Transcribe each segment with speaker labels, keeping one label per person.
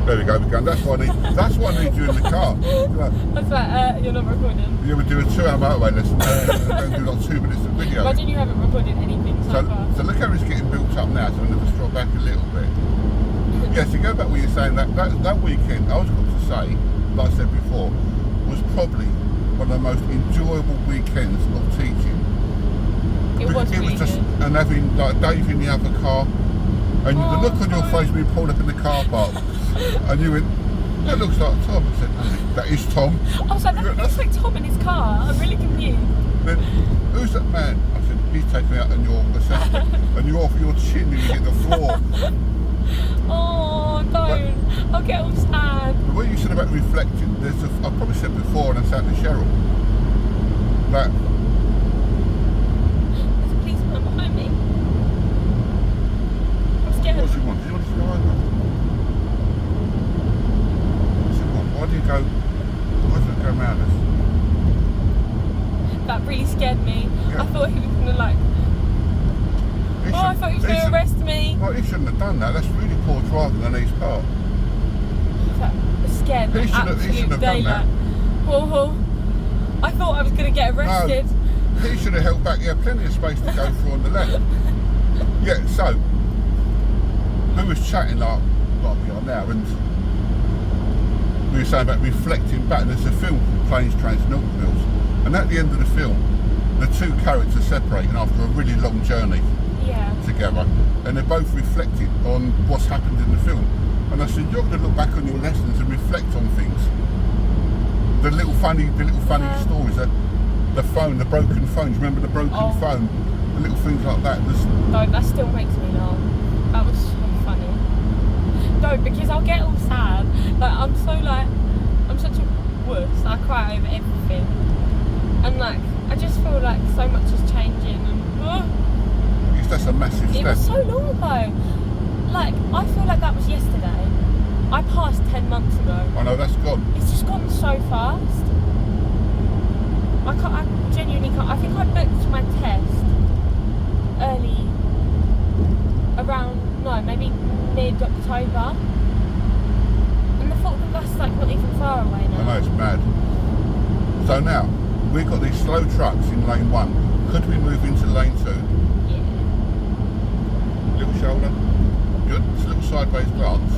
Speaker 1: There we go. That's why I need you in the car.
Speaker 2: That's right. You're not recording.
Speaker 1: You would do a 2-hour motorway lesson and do like 2 minutes of video.
Speaker 2: Imagine you haven't recorded anything so far.
Speaker 1: So look how it's getting built up now. So I'm going to just drop back a little bit. Yeah. To go back what you're saying, that weekend, I was going to say, like I said before, was probably one of the most enjoyable weekends of teaching.
Speaker 2: It was really
Speaker 1: just,
Speaker 2: good.
Speaker 1: and having like Dave in the other car, and the look on your face when you pulled up in the car park, and you went, that looks like Tom. I said, that is Tom.
Speaker 2: I was like, that looks like Tom in his car. I'm really confused.
Speaker 1: Then, who's that man? I said, he's taking me out on your assessment, and you're off your chin and you hit the floor.
Speaker 2: Oh, don't. I'll get all sad.
Speaker 1: But what you said about reflecting, I've probably said before, and I said to Cheryl, that
Speaker 2: there's a policeman behind me. I'm scared.
Speaker 1: what does he want? Does he want us to go over? What's he want? Why do you go round us?
Speaker 2: That really scared me.
Speaker 1: Yeah.
Speaker 2: I thought he was gonna like. I thought he was gonna arrest me.
Speaker 1: Well, he shouldn't have done that. That's really poor driving on his part.
Speaker 2: It scared me.
Speaker 1: He shouldn't have done that.
Speaker 2: Oh, I thought I was gonna get arrested.
Speaker 1: No, he should have held back. He had plenty of space to go through on the left. Yeah, so we was chatting like we are now, and we were saying about reflecting back. And there's a film called Planes, Trains and Automobiles, and at the end of the film, the two characters separating after a really long journey.
Speaker 2: Yeah.
Speaker 1: Together, and they're both reflecting on what's happened in the film. And I said, you're going to look back on your lessons and reflect on things. The little funny stories, the phone, the broken phone. Do you remember the broken phone? The little things like that.
Speaker 2: No, that still makes me laugh. That was so funny. No, because I'll get all sad. Like I'm such a wuss. I cry over everything, and like I just feel like so much is changing. And
Speaker 1: that's a massive step.
Speaker 2: It was so long ago. Like, I feel like that was yesterday. I passed 10 months ago.
Speaker 1: I know, that's gone.
Speaker 2: It's just gone so fast. I genuinely can't. I think I booked my test maybe mid-October. And the thought that that's like not even far away now.
Speaker 1: I know, it's mad. So now, we've got these slow trucks in lane 1. Could we move into lane 2? Little shoulder, good, it's a little sideways glance.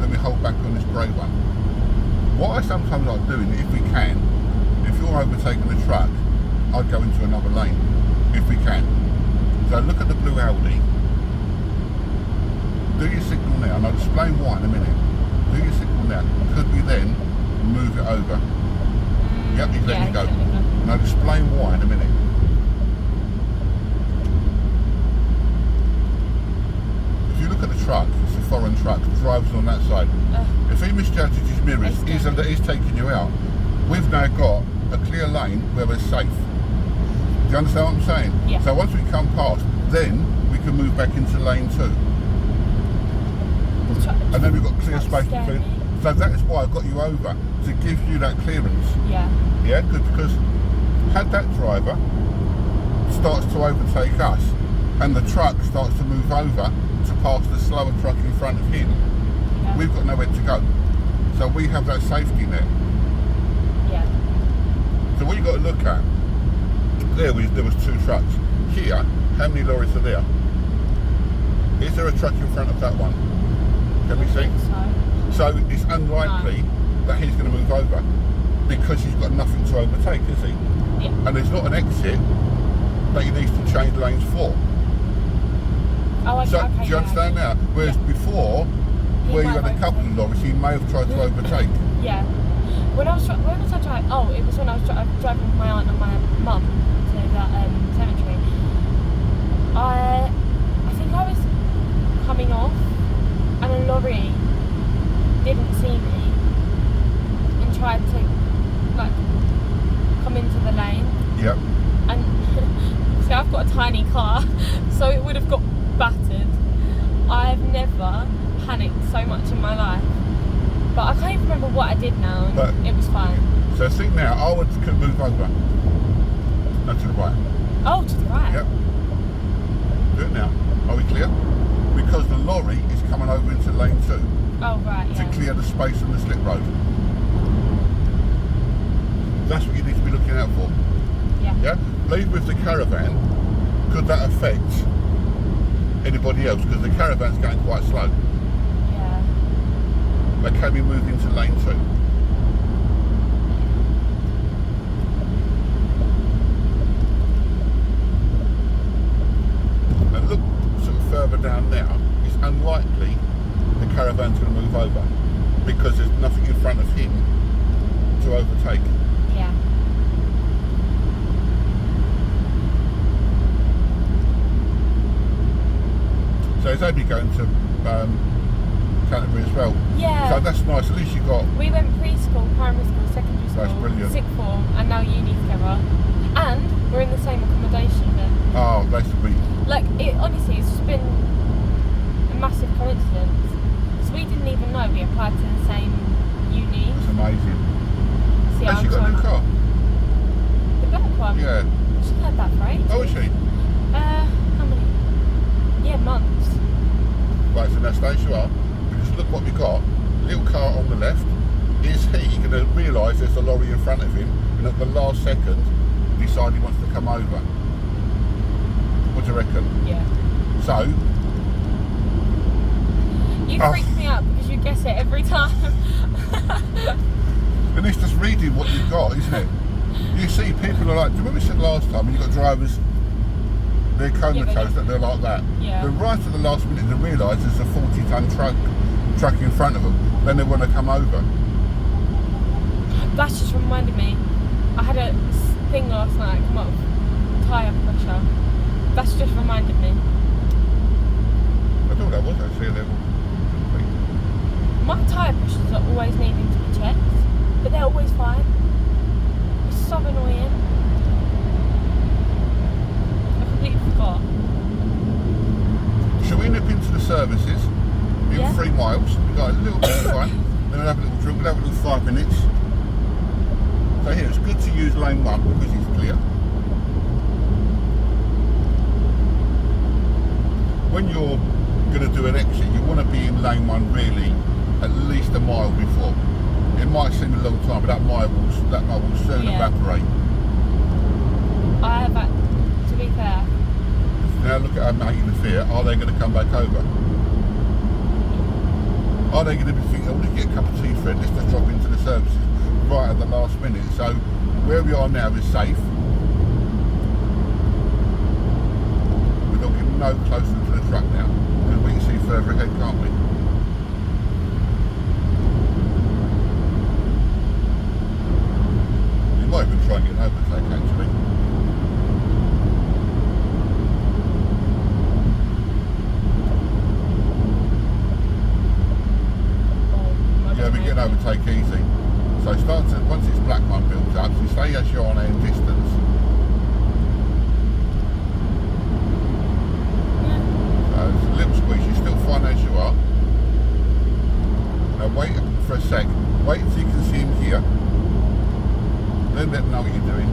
Speaker 1: Let me hold back on this grey one. What I sometimes like doing, if we can, if you're overtaking the truck, I'd go into another lane, if we can. So look at the blue Audi. Do your signal now, and I'll explain why in a minute. Do your signal now. Could we then move it over? Yep, he's letting you go. And I'll explain why in a minute. Look at the truck, it's a foreign truck, drives on that side. If he misjudges his mirrors, he's taking you out. We've now got a clear lane where we're safe. Do you understand what I'm saying?
Speaker 2: Yeah.
Speaker 1: So once we come past, then we can move back into lane 2. And then we've got clear space between. So that is why I got you over, to give you that clearance.
Speaker 2: Yeah.
Speaker 1: Yeah, good, because had that driver starts to overtake us and the truck starts to move over to pass the slower truck in front of him, we've got nowhere to go. So we have that safety net.
Speaker 2: Yeah.
Speaker 1: So what you've got to look at, there was 2 trucks. Here, how many lorries are there? Is there a truck in front of that one? Can we see? So it's unlikely that he's going to move over because he's got nothing to overtake, is he?
Speaker 2: Yeah.
Speaker 1: And there's not an exit that he needs to change lanes for.
Speaker 2: Oh, okay,
Speaker 1: So, do you understand now? Whereas before, where you had a couple of lorries, he may have tried to overtake.
Speaker 2: Yeah. When was I driving? Oh, it was when I was driving with my aunt and my mum to that cemetery. I think I was coming off, and a lorry didn't see me and tried to like come into the lane.
Speaker 1: Yep.
Speaker 2: And see, I've got a tiny car, so it would have got battered. I've never panicked so much in my life, but I can't even remember what I did now, and
Speaker 1: but,
Speaker 2: it was fine.
Speaker 1: So think now, I would move over. No, to the right.
Speaker 2: Oh, to the right?
Speaker 1: Yep. Do it now. Are we clear? Because coming over into lane 2
Speaker 2: Oh, right,
Speaker 1: to
Speaker 2: yeah.
Speaker 1: clear the space on the slip road. That's what you need to be looking out for.
Speaker 2: Yeah.
Speaker 1: Yeah? Leave with the caravan. Could that affect anybody else? Because the caravan's going quite slow.
Speaker 2: Yeah.
Speaker 1: But can we move into lane 2? And look sort of further down now, it's unlikely the caravan's going to move over because there's nothing in front of him to overtake.
Speaker 2: Yeah.
Speaker 1: So he's only going to Canterbury as well.
Speaker 2: Yeah.
Speaker 1: So that's nice. At least you got.
Speaker 2: We went preschool, primary school, secondary school,
Speaker 1: That's brilliant.
Speaker 2: sixth form, and now uni together. And we're in the same accommodation then.
Speaker 1: Oh, that's sweet.
Speaker 2: Like, it honestly, it's just been a massive coincidence. So we didn't even know we applied to the same uni.
Speaker 1: That's amazing.
Speaker 2: See,
Speaker 1: Has she got a new car?
Speaker 2: The black one?
Speaker 1: Yeah.
Speaker 2: She's had that for ages.
Speaker 1: Oh, is she?
Speaker 2: How many? Yeah, months.
Speaker 1: Right, so now stay as you are. Because look what we got. Little car on the left. Is he going to realise there's a lorry in front of him and at the last second decide he wants to come over? What do you reckon?
Speaker 2: Yeah.
Speaker 1: So,
Speaker 2: You freak me out because you guess it every time.
Speaker 1: and it's just reading what you've got, isn't it? You see, people are like, do you remember we said last time when you've got drivers, they're comatose, that they're like that.
Speaker 2: Yeah.
Speaker 1: But right at the last minute they realise there's a 40-ton truck in front of them, then they want to come over.
Speaker 2: That's just reminded me. I had a thing last night come up, tyre pressure. That's just reminded me.
Speaker 1: I thought that was actually a level.
Speaker 2: My tyre pressures are always needing to be checked, but they're always fine. It's so annoying. I completely forgot.
Speaker 1: Shall we nip into the services in
Speaker 2: Yeah.
Speaker 1: 3 miles? We've got a little bit of fun, then we'll have a little drink, we'll have a little 5 minutes. So here, it's good to use lane 1 because it's clear. When you're going to do an exit, you want to be in lane 1 really at least a mile before. It might seem a long time, but that mile will soon evaporate.
Speaker 2: I have, to be fair.
Speaker 1: Now look at our mate in the fear. Are they going to come back over? Are they going to be thinking, oh, let's get a cup of tea, Fred, let's just drop into the services right at the last minute. So where we are now is safe. We're not getting no closer to the truck now because we can see further ahead, can't we? We might even try and get an overtake actually. Yeah, we get an overtake easy. So start to, once it's black one builds up, so stay as you're on air distance. So it's a little squeeze, you're still fine as you are. Now wait for a sec, wait until you can see him here. Then let them know what you're doing.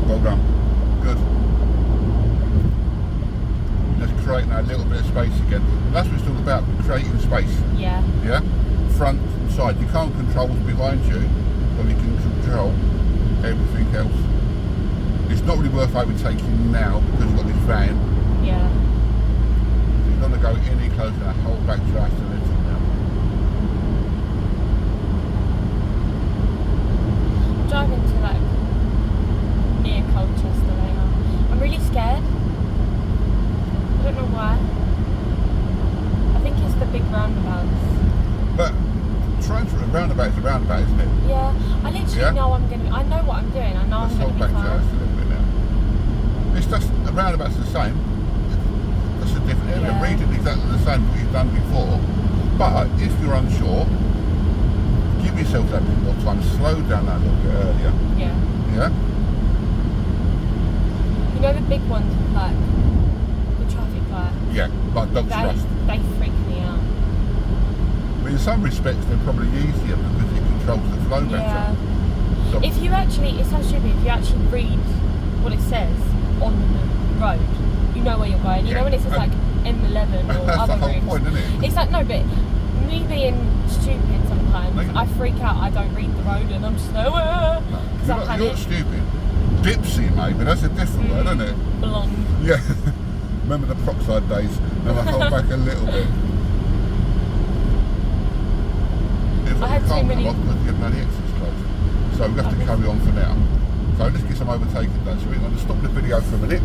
Speaker 1: Well done. Good. Just creating that little bit of space again. And that's what it's all about, creating space.
Speaker 2: Yeah.
Speaker 1: Yeah? Front and side. You can't control what's behind you, but you can control everything else. It's not really worth overtaking now because you've got this van.
Speaker 2: Yeah.
Speaker 1: You're going to go any closer than hold back to Aston Martin now.
Speaker 2: Driving to like near Colchester later. I'm really scared. I don't know why. I think it's the big roundabouts.
Speaker 1: But trying to roundabout is a roundabout, isn't it?
Speaker 2: Yeah, I literally know I'm gonna. I know what I'm doing. I know
Speaker 1: Let's
Speaker 2: I'm
Speaker 1: hold
Speaker 2: gonna
Speaker 1: back
Speaker 2: be
Speaker 1: to Aston
Speaker 2: fine.
Speaker 1: a little bit now. It's just a roundabout's the same. That's a different area.
Speaker 2: Yeah.
Speaker 1: Reading exactly the same as what you've done before. But if you're unsure, give yourself that bit more time. Slow down that a little bit earlier.
Speaker 2: Yeah.
Speaker 1: Yeah?
Speaker 2: You know the big ones with like the traffic light.
Speaker 1: Yeah, like Dog's Trust.
Speaker 2: They freak me out.
Speaker 1: I mean, in some respects, they're probably easier because it controls the flow better.
Speaker 2: Yeah.
Speaker 1: So,
Speaker 2: If you actually, it's so stupid. If you actually read what it says on the road, you know where you're going. You know when it says like M11 or
Speaker 1: That's
Speaker 2: other
Speaker 1: the whole
Speaker 2: routes.
Speaker 1: point, isn't it?
Speaker 2: It's like, no, but me being stupid sometimes,
Speaker 1: No.
Speaker 2: I freak out, I don't read the road and I'm just like, "Wah," 'cause I'm
Speaker 1: You're not stupid. Dipsy, maybe. That's a different word, isn't it?
Speaker 2: blonde.
Speaker 1: Yeah. Remember the Proxide days? Now I hold back a little bit.
Speaker 2: I had too many-
Speaker 1: Because you have bloody exits closed. So we have to carry on for now. So let's get some overtaking done. So we're going to stop the video for a minute.